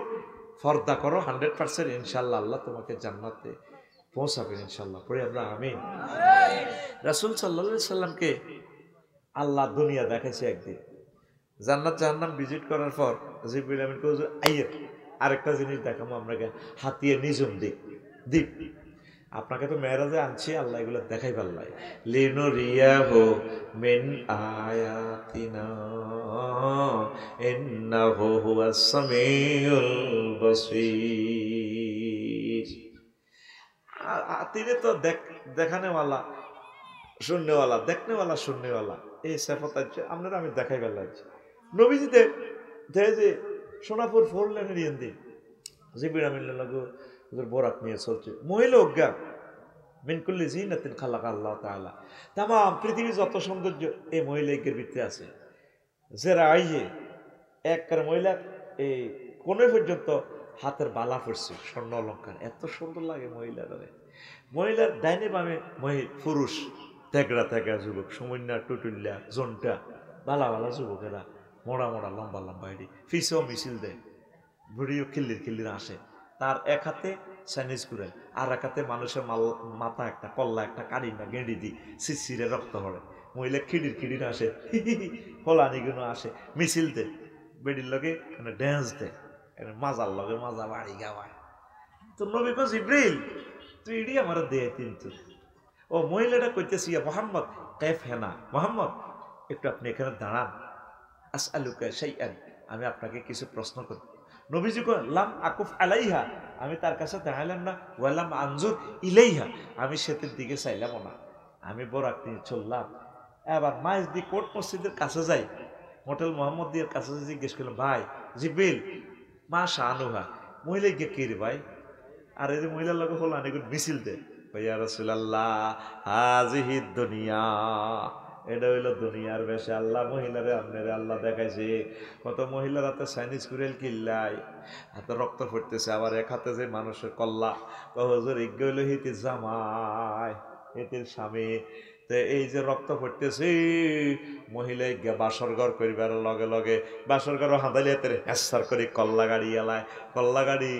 ফর্দা করো, 100% ইনশাল্লাহ আল্লাহ তোমাকে জান্নাতে পৌঁছাবেন ইনশাল্লাহ। পড়ে আমরা আমিন। রাসূল সাল্লাল্লাহু আলাইহি সাল্লামকে আল্লাহ দুনিয়া দেখাইছে একদিন, জান্নাত জাহান্নাম ভিজিট করার পর জিবরিল আমিন কই, আইয়ে আরেকটা জিনিস দেখাবো আপনাকে, হাতিয়ে নিজম দ্বীপ দ্বীপ, আপনাকে তো মেরাজে আনছি, আল্লাহ এগুলো দেখাই পাল্লাই। লিনুরিয়াহু মিন আয়াতিনা ইন্নাহু হুয়াস সামিউল বাসীর। তিনি তো দেখানেওয়ালা, শুননেওয়ালা, দেখনেওয়ালা, শুননেওয়ালা, এই সেফত আছে আপনারা, আমি দেখাই পাল্লাইছি। নবীজিতে যে সোনাপুর 4 লেনের ইয়েন্দি জিবরিল আমিন লাগো বোরাক নিয়ে চলছে, মহিলা অজ্ঞান মিনকুল্লি জিনাতিন খালাকা আল্লাহ তাআলা, তামাম পৃথিবীর যত সৌন্দর্য এই মহিলাদের ভিতরে আছে। যারা আইয়ে একবার মহিলা এই কোণে পর্যন্ত হাতের বালা পড়ছে, স্বর্ণ অলঙ্কার, এত সুন্দর লাগে মহিলারা। মহিলার ডাইনে বামে পুরুষ, তেগড়া তেগড়া যুবক, সমন্যা টুটুল্লা জনটা, বালা বালা যুবকেরা, মোড়া মোড়া লম্বা লম্বা এডি, ফিসেও মিছিল দেয়, বুড়িও খিল্লির খিল্লির আসে। তার এক হাতে চাইনিজ কুড়াল, আর এক হাতে মানুষের মাথা একটা কল্লা একটা কাড়ি না গেঁড়ি দি শিরশিরে রক্ত পড়ে। মহিলা খিড়ির খিড়ির আসে, ফলানিগুলো আসে, মিছিল দে, বেডির লগে ড্যান্স দে, মাজার লগে মাজা বাড়ি গাওয়ায়। তো নবী কো, জিবরিল তুই ইডি আমার দে কিন্তু। ও মহিলাটা কইতেছি, মোহাম্মদ কাইফ হেনা, মোহাম্মদ একটু আপনি এখানে দাঁড়ান, আসআলুকা শাইআন, আমি আপনাকে কিছু প্রশ্ন করব। নবীজি কো, লাম আকুফ আলাইহা, আমি তার কাছে দাঁড়াইলাম না, ওয়ালাম আনজুর ইলাইহা, আমি সেতের দিকে চাইলাম না, আমি বোরাক নিয়ে চললাম। এবার মাইজদি কোর্ট মসজিদের কাছে যাই, মোটেল মোহাম্মদের কাছে জিজ্ঞেস করলাম, ভাই জিবরিল মা শানুহা, মহিলা গিয়ে কে রে ভাই? আর এই যে মহিলার লোক হলো অনেক মিছিল দে, ভাইয়া রাসূলুল্লাহ হাযিহি দুনিয়া, এটা হইলো দুনিয়ার বেশে আল্লাহ মহিলারে আপনারে আল্লাহ দেখাইছে। কত মহিলার হাতে চাইনিজ কুড়েল কিল্লাই, হাতে রক্ত ফুটতেছে, আবার এক হাতে যে মানুষের কল্লা হুজুর ইজ্ঞ হইলো হিতির জামাই, হিতির স্বামী। তো এই যে রক্ত ফুটতেছে, মহিলা ইজ্ঞা বাসর ঘর করিবার লগে লগে বাসর ঘর হাঁদালি হাতের হ্যাসার করে কল্লা গাড়ি এলায়, কল্লা গাড়ি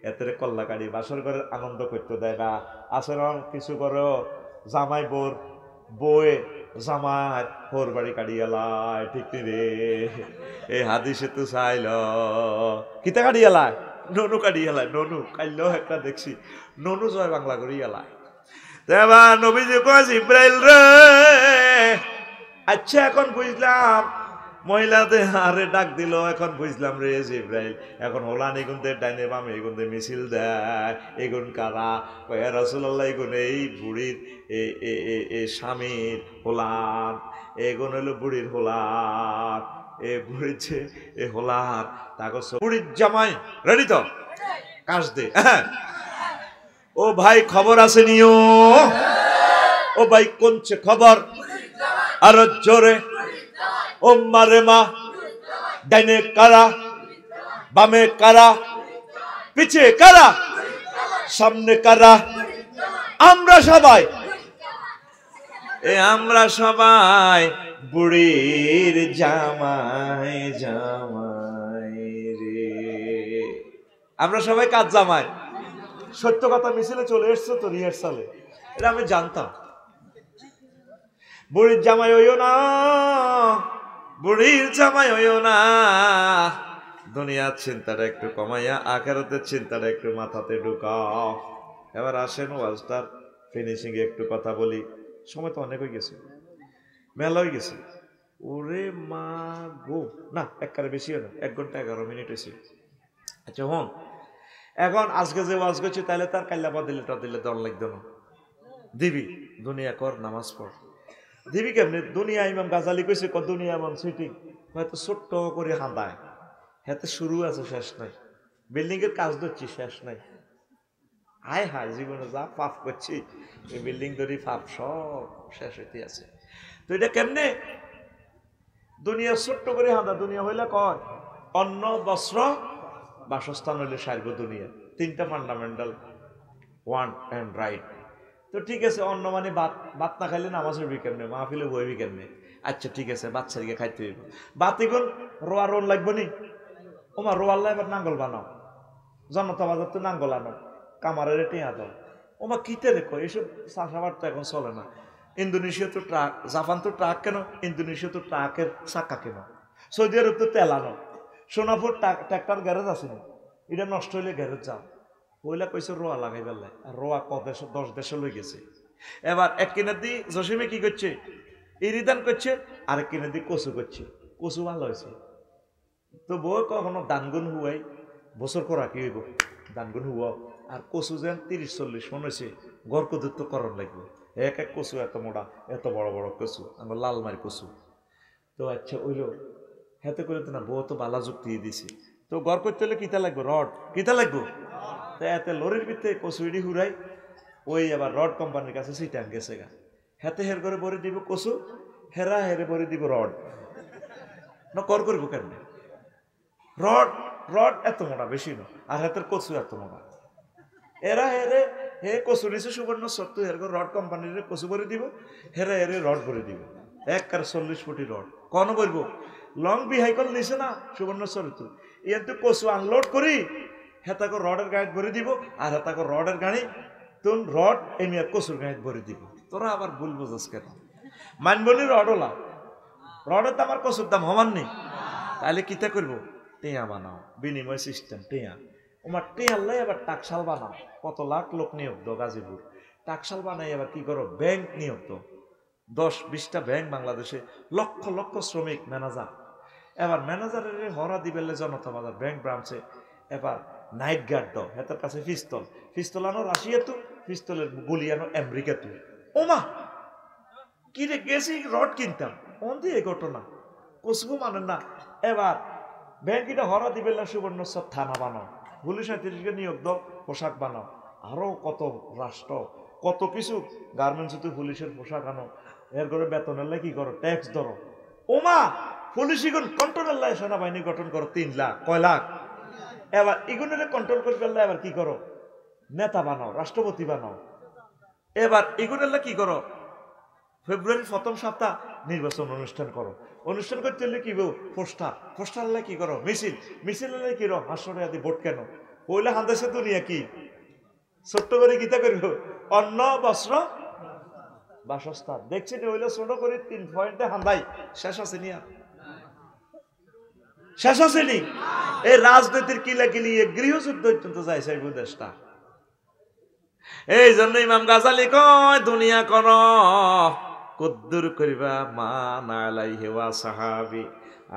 এতে কল্লা গাড়ি বাসর ঘরের আনন্দ করতে দেয় না। আচরণ কিছু করো জামাই বোর বয়ে জামাই হোর বাড়ি কাড়িয়ালায়, ঠিক রে? এই হাদিসে তো চাইল কিতা কাড়িয়ালায়, ননু কাড়িয়ালায়, ননু কাইলেও একটা দেখছি ননু জয় বাংলা করিয়ালায়। এবার নবীজি কয় জিব্রাইল রে, আচ্ছা এখন বুঝলাম মহিলাদের আরে ডাক দিল, এখন বুঝলাম রে জিব্রাইল, এখন হোলান এগুনদের ডাইনে বামে এগুনদের মিছিল দেয়, এগুন কারা? কয় রাসূলুল্লাহ এগুন এই বুড়ির স্বামীর হোলান, এগুন হলো বুড়ির হোলান, এ বুড়ির যে এ হোলান তাকে বুড়ির জামাই রেডি তো কাজ দে। ও ভাই খবর আছে নিও, ও ভাই কোনছে খবর আরো জোরে। ও মারে মা, ডাইনে কারা, বামে কারা, পিছে কারা, সামনে কারা? আমরা সবাই, আমরা সবাই বুড়ির জামাই, জামাই রে। আমরা সবাই কাজ জামাই। সত্য কথা মিছিলে চলে এসছে তো রিহার্সালে, এটা আমি জানতাম। বুড়ির জামাই হইও না, বুড়ির জামাই হইও না। দুনিয়ার চিন্তাটা একটু কমাইয়া আখিরাতের চিন্তাটা একটু মাথাতে ঢুকাও। এবার আসেন ওয়াজটার ফিনিশিং এ একটু কথা বলি। সময় তো অনেক হয়ে গেছে, মেলা হয়ে গেছে। ওরে মা গো, না একবারে বেশি না, 1 ঘন্টা 11 মিনিট হয়েছে। আচ্ছা হন, এখন আজকে যে ওয়াজ করছি তাহলে তার কাল্লা দিলে দল লাগতো না। দিবি দুনিয়া কর, নামাজ পড়। দিবি কেমনি? দুনিয়া ইমাম গাজালি কইছে ক দুনিয়া ইমাম সিটিং হয়তো ছোট্ট করে হাঁদায়, হাতে শুরু আছে শেষ নাই। বিল্ডিং এর কাজ ধরছি শেষ নাই। হায় হায়, জীবনে যা পাপ করছি এই বিল্ডিং ধরি পাপ সব শেষ হইতে আছে। তো এটা কেমনে? দুনিয়া ছোট্ট করে হাঁদা। দুনিয়া হইলে কয় অন্ন বস্ত্র বাসস্থান হইলে সারব দুনিয়া। 3টা ফান্ডামেন্টাল, ওয়ান্ট অ্যান্ড রাইট। তো ঠিক আছে, অন্ন মানে ভাত, ভাত না খাইলে নামাজ হইবি কেমনে, মাহফিলে বইবি কেমনে? আচ্ছা ঠিক আছে, বাচ্চারিকে খাইতে হইব। ভাত এখন রোয়া রোন লাগবো নি? ওমা রোয়াল্লা এবার নাঙ্গল বানাও, জনতা বাজার তো নাঙ্গল আনো, কামারের টেঁয়া দাও। ওমা কিতে রেখো, এইসব চাষাবাদ তো এখন চলে না। ইন্দোনেশিয়া তো ট্রাক, জাপান তো ট্রাক কেন, ইন্দোনেশিয়া তো ট্রাকের চাকা কেন, সৌদি আরব তো তেল আনো, সোনাপুর ট্রাক্টর গ্যারেজ আছে না, এটা নষ্ট হইলে গ্যারেজ যাও। পয়লা কইছে রোয়া লাগাই বেলায়, আর রোয়া 10 দেশে লই গেছে। এবার এক কিনে দি জসিমে কি করছে, ইরিদান করছে, আরেক কিনে দি কচু করছে। কচু ভালো হয়েছে তো বই কখনো দানগুন হুয়াই বছর করা কি হইব, দানগুন হুয়াও। আর কচু যেন 30-40 মন হয়েছে, গর্কদূত করণ লাগবে। এক এক কচু এত মোটা, এত বড় বড় কচু, আমরা লালমারি কচু। তো আচ্ছা ওইলো হেতে করে তো না, বউ তো বালা যুক্তি দিছে। তো গড় করতে হলে কিতা লাগবে, রড কিতা লাগবে। তো এতে লরির ভিতরে কচু ইডি হুরাই, ওই আবার রড কোম্পানির কাছে সিটান গেছে গা। হেতে হের করে ভরে দিব কচু, হেরা হেরে ভরে দিব রড। না কর করবো কেন? রড রড এত মোটা বেশি না, আর হাতের কচু এত মোটা। এরা হেরে হে কচু নিছে সুবর্ণ সত্য, হের করে রড কোম্পানির কচু ভরে দিব, হেরা হেরে রড ভরে দিব। 40 ফুটি রড কন বলব। লং বিহাইকল নিছে না সুবর্ণ চরিত্র, ইয়াতে কচু আনলোড করি, হেতাকে রডের গাড়ি ভরে দিব, আর হেতাকে রডের গাড়ি তুন রড এমনি কচুর গাড়ি ভরে দিব। তোরা আবার ভুল বুঝস কেন? মানবনি রডওলা, রডের দাম আর কচুর দাম সমান নেই। তাহলে কিতা করবো, টেঁয়া বানাও, বিনিময় সিস্টেম টেঁয়া। ওমার টেঁয়াল্লাই আবার টাকশাল বানাও। কত লাখ লোক নিয়োগ দো গাজীপুর, টাকশাল বানাই আবার কি করো, ব্যাংক নিয়োগ দো। 10-20টা ব্যাংক বাংলাদেশে, লক্ষ লক্ষ শ্রমিক, ম্যানেজার। এবার ম্যানেজারের হরা দিবেলে জনতা বাজার ব্যাংক ব্রাঞ্চে এবার নাইট গার্ড দাও, হেতার কাছে পিস্তল, পিস্তল আনো রাশিয়া তো, পিস্তলের গুলি আনো আমেরিকা তো। ওমা কি রে, গেছি রড কিনতাম, কোন দিয়ে এই ঘটনা কসবো মানেন না। এবার ব্যাংকিটা হরা দিবেন না, সুবর্ণ থানা বানাও, পুলিশ 37কে নিয়োগ দাও, পোশাক বানাও, আরো কত রাষ্ট্র কত কিছু গার্মেন্টস তো পুলিশের পোশাক আনো এর করে বেতনের লাই কি করো ট্যাক্স ধরো ওমা পুলিশ ইগুন কন্ট্রোলের লাই সেনাবাহিনী গঠন করো 3 লাখ কয় লাখ এবার ইগুনের কন্ট্রোল করে ফেললে এবার কি করো নেতা বানাও রাষ্ট্রপতি বানাও এবার ইগুনের কি করো ফেব্রুয়ারির প্রথম সপ্তাহ নির্বাচন অনুষ্ঠান করো অনুষ্ঠান করতে হলে কি পোস্টার কি করো মিছিল কি করো হাসরে আদি ভোট কেন ওইলে হান্দাসে দুনিয়া কি ছোট্ট করে গীতা করব অন্ন বস্ত্র বাসস্থান দেখছেন ওইলে ছোট করে 3 পয়েন্টে হান্দাই শেষ আছে নিয়া শেষ আছে নি এই রাজনীতির কিলাকিলি গৃহযুদ্ধ পর্যন্ত যায় সেই দেশটা এই জন্য ইমাম গাজালি কয় দুনিয়া কর কদ্দুর করিবা মা নালাইহি ওয়া সাহাবী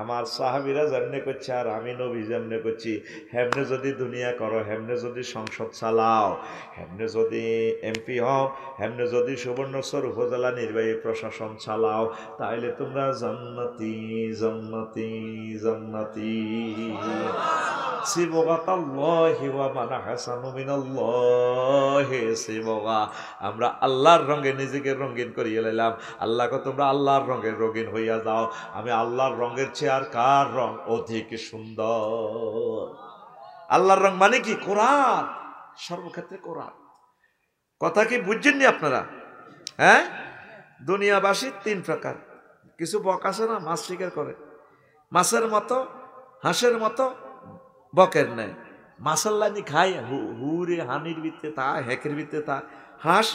আমার সাহাবীরা যেমনে করছে আর আমি নবী যেমনে করছি হেমনে যদি দুনিয়া করো হেমনে যদি সংসদ চালাও হেমনে যদি এমপি হও হেমনে যদি সুবর্ণচর উপজেলা নির্বাহী প্রশাসন চালাও তাইলে তোমরা জান্নাতি জান্নাতি জান্নাতি আমরা আল্লাহর রঙে নিজেকে রঙিন করিয়ে লাইলাম আল্লাহকে তোমরা আল্লাহর রঙের রঙিন হইয়া যাও আমি আল্লাহর রঙের চেয়ে আর কার রং অধিক সুন্দর আল্লাহর রং মানে কি কোরআন সর্বক্ষেত্রে কোরআন কথা কি বুঝছেননি আপনারা হ্যাঁ দুনিয়াবাসী 3 প্রকার কিছু বক আছে না মাছ শিকার করে মাছের মতো হাঁসের মতো বকের নেয় মাছের লাইনি খায় হুরে হানির ভিত্তে তা হেকের ভিত্তে তা হাঁস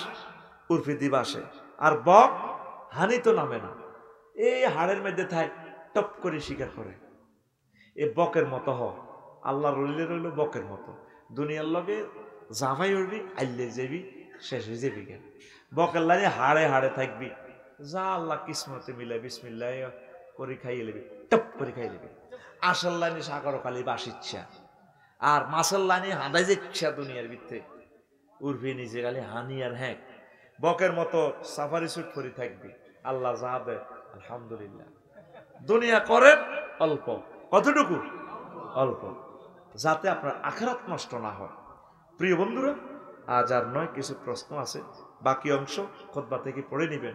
উর্ফি দিবাসে আর বক হানি তো নামে না এই হাড়ের মধ্যে থায় টপ করে শিকার করে এ বকের মতো হ আল্লাহ রইলে রইল বকের মতো দুনিয়ার লগে জামাই উঠবি আইলে যাবি শেষ হয়ে যাবি কেন বকের লাইনে হাড়ে হাড়ে থাকবি যা আল্লাহ কিসমতে মিলে বিসমিল্লাহ করে খাইয়ে নেবি টপ করে খাই নেবি আসল লাইনে সাগর খালি বাসিচ্ছা আর মাছের লাইনে হাঁদাই যাচ্ছা দুনিয়ার ভিত্তে উর্ফি নিজে খালি হানি আর হ্যাক বকের মতো সাফারি স্যুট পরে থাকবি আল্লাহ যা দেয় আলহামদুলিল্লাহ দুনিয়া করেন অল্প কতটুকু অল্প যাতে আপনার আখিরাত নষ্ট না হয় প্রিয় বন্ধুরা আজ আর নয় কিছু প্রশ্ন আছে বাকি অংশ খুতবা থেকে পড়ে নেবেন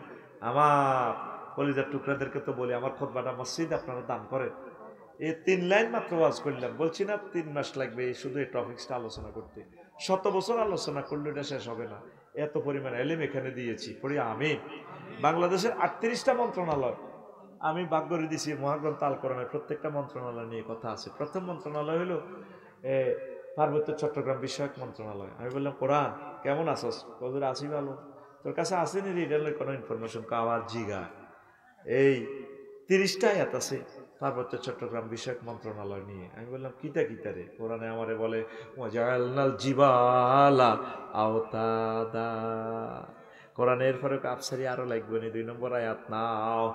আমার কলিজার টুকরাদেরকে তো বলি আমার খুতবাটা মসজিদ আপনারা দান করেন এই 3 লাইন মাত্র ওয়াজ করলাম বলছি না 3 মাস লাগবে শুধু এই টপিকসটা আলোচনা করতে 100 বছর আলোচনা করলে এটা শেষ হবে না এত পরিমাণ এলিম এখানে দিয়েছি পড়ি আমি বাংলাদেশের 38টা মন্ত্রণালয় আমি ভাগ করে দিয়েছি মহাগ্রন্থ আল কোরআনের প্রত্যেকটা মন্ত্রণালয় নিয়ে কথা আছে প্রথম মন্ত্রণালয় হলো পার্বত্য চট্টগ্রাম বিষয়ক মন্ত্রণালয় আমি বললাম কোরআন কেমন আছস কদুর আসি ভালো তোর কাছে আসেনি রিডালের কোনো ইনফরমেশন কাওয়ার জিগা এই 30টা আয়াত আছে পার্বত্য চট্টগ্রাম বিষয়ক মন্ত্রণালয় নিয়ে আমি বললাম কিতা রে কোরআনে আমারে বলে ওয়াজালনাল জিবালা আওতাদা কোরআনের পরে আফসারি আরো লাগবে নি 2 নম্বর আয়াত নাও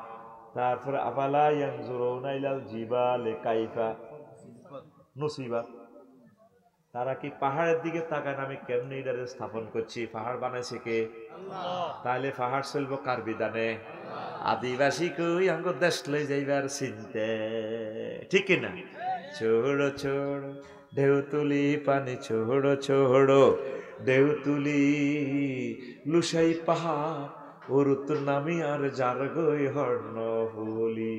তারপরে আফালা ইয়ানজুরুনা ইলাল জিবালি কাইফা নুসিবাত তারা কি পাহাড়ের দিকে তাকান আমি কেমনে এটারে স্থাপন করছি পাহাড় বানাইছে কে আল্লাহ তাহলে পাহাড় চলবো কার বিধানে আদিবাসী কই আঙ্গ দেশ লই যাইবার চিনতে ঠিক না ছোড়ো ছোড়ো ঢেউ তুলি পানি ছোড়ো ছোড়ো ঢেউ তুলি লুসাই পাহাড় ওর উত্তর নামি আর যার গই হর্ণ ফুলি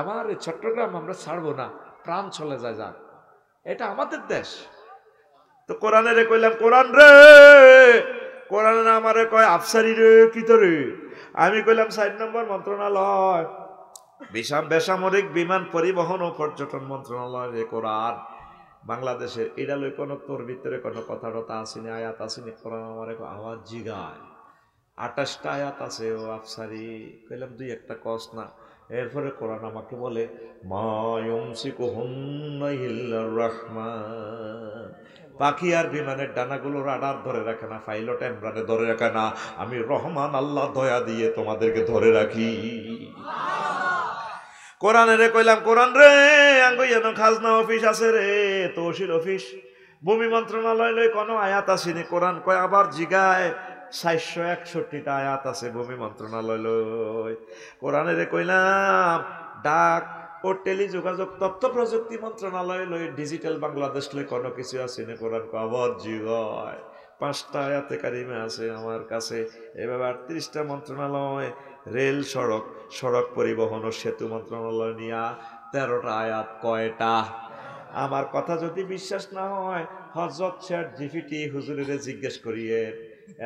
আমার চট্টগ্রাম আমরা ছাড়বো না প্রাণ চলে যায় যাক এটা আমাদের দেশ তো কোরআনে রে কইলাম কোরআন রে কোরআনে না আমারে কয় আফসারি রে কি তোরে আমি কইলাম 4 নম্বর মন্ত্রণালয় বেসামরিক বিমান পরিবহন ও পর্যটন মন্ত্রণালয় রে কোরআন বাংলাদেশের এটা লই কোন তোর ভিতরে কোনো কথা টথা আসেনি আয়াত আসেনি কোরআন আমারে আওয়াজ জিগায় 28টা আয়াত আছে ও আফসারি কইলাম 2-1টা কস না এরপরে কোরআন আমাকে বলে মা ইউমসিকুহুন্না ইল্লার রাহমান পাখি আর বিমানের ডানাগুলো রাডার ধরে রাখে না পাইলট এমরানে ধরে রাখে না আমি রহমান আল্লাহ দয়া দিয়ে তোমাদেরকে ধরে রাখি কোরআনে রে কইলাম কোরআন রে আঙ্গইয়ান খাজনা অফিস আছে রে তহসিল অফিস ভূমি মন্ত্রণালয় লই কোনো আয়াত আসেনি কোরআন কয় আবার জিগায় 461টা আয়াত আছে ভূমি মন্ত্রণালয় লই কোরআনে রে কইলাম ডাক ও টেলিযোগাযোগ তথ্য প্রযুক্তি মন্ত্রণালয় লই ডিজিটাল বাংলাদেশ লই কোনো কিছু আছে না কোরআন কবর জিগায় 5টা আয়াতে কারিমে আছে আমার কাছে। এভাবে 38টা মন্ত্রণালয়, রেল, সড়ক, সড়ক পরিবহন ও সেতু মন্ত্রণালয় নিয়ে 13টা আয়াত। কয়টা? আমার কথা যদি বিশ্বাস না হয় হযরত ChatGPT হুজুরের জিজ্ঞেস করিয়ে,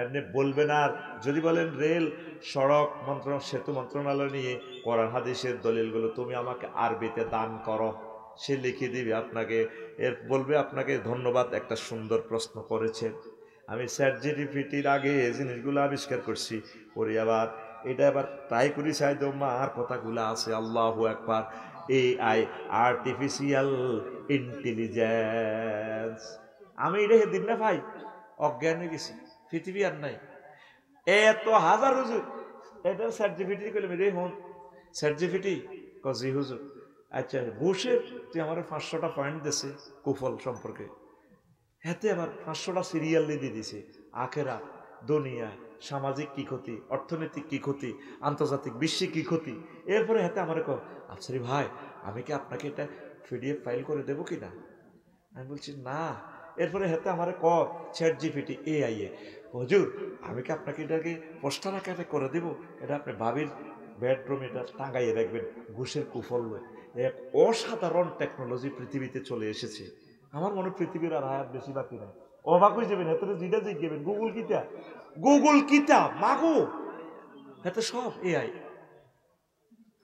এমনি বলবেন। আর যদি বলেন রেল, সড়ক মন্ত্রণালয়, সেতু মন্ত্রণালয় নিয়ে কোরআন হাদিসের দলিলগুলো তুমি আমাকে আরবিতে দান করো, সে লিখে দিবে আপনাকে। এর বলবে আপনাকে ধন্যবাদ, একটা সুন্দর প্রশ্ন করেছেন। আমি ChatGPTর আগে এই জিনিসগুলো আবিষ্কার করছি, পরে আবার এটা আবার ট্রাই করি, চাই তো আর কথাগুলো আছে। আল্লাহু আকবার। AI, artificial intelligence. আমি এটা সেদিন না ভাই অজ্ঞান হয়ে গেছি, পৃথিবী আর নাই। এত হাজার হুজুর এটা ChatGPT করলাম, রে হন ChatGPT জি হুজুর। আচ্ছা বসে তুই আমার 500টা পয়েন্ট দিছে কুফল সম্পর্কে, হাতে আবার 500টা সিরিয়াল দিয়ে দিছে। আখেরা, দুনিয়া, সামাজিক কি ক্ষতি, অর্থনৈতিক কি ক্ষতি, আন্তর্জাতিক বিশ্বে কি ক্ষতি। এরপরে হাতে আমার কো, আচ্ছা রে ভাই আমি কি আপনাকে এটা PDF ফাইল করে দেবো কিনা? আমি বলছি না। এরপরে হাতে আমার ক ChatGPT AI এ, হুজুর আমি কি আপনাকে এটাকে পোস্টার আকারে করে দেবো, এটা আপনি ভাবির বেডরুমে এটা টাঙ্গাইয়ে রাখবেন, ঘুষের কুফল লয়। এক অসাধারণ টেকনোলজি পৃথিবীতে চলে এসেছে। আমার মনে হয় পৃথিবীর আর হায়াত বেশি বাকি নাই। অবাক হয়ে যাবেন, এত যেটা জিজ্ঞেবেন গুগল কিতা, গুগল কিতা মাগো, এত সব AI।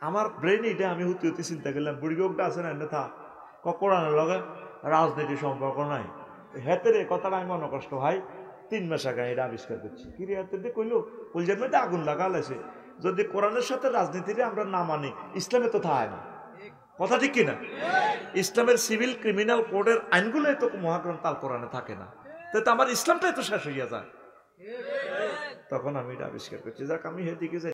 আমার ব্রেন এটা আমি হতে হতে চিন্তা করলাম, বুড়িগোগটা আছে না এনে থাক কোরআনের লগে রাজনীতির সম্পর্ক নাই। হেতে রে কথাটা আমি মনে কষ্ট ভাই 3 মাস আগে এটা আবিষ্কার করছি। কি রে হাতে দিয়ে কইলো কলজার মধ্যে আগুন লাগালেছে, যদি কোরআনের সাথে রাজনীতিরে আমরা না মানি ইসলামে তো থাকে না। কথা ঠিক কিনা? ইসলামের সিভিল ক্রিমিনাল কোডের আইনগুলো তো মহাগ্রন্থ আল কোরআনে থাকে না, তো আমার ইসলামটাই তো শেষ হইয়া যায়। তখন আমি এটা আবিষ্কার করছি। যাক আমি সেদিকে যাই।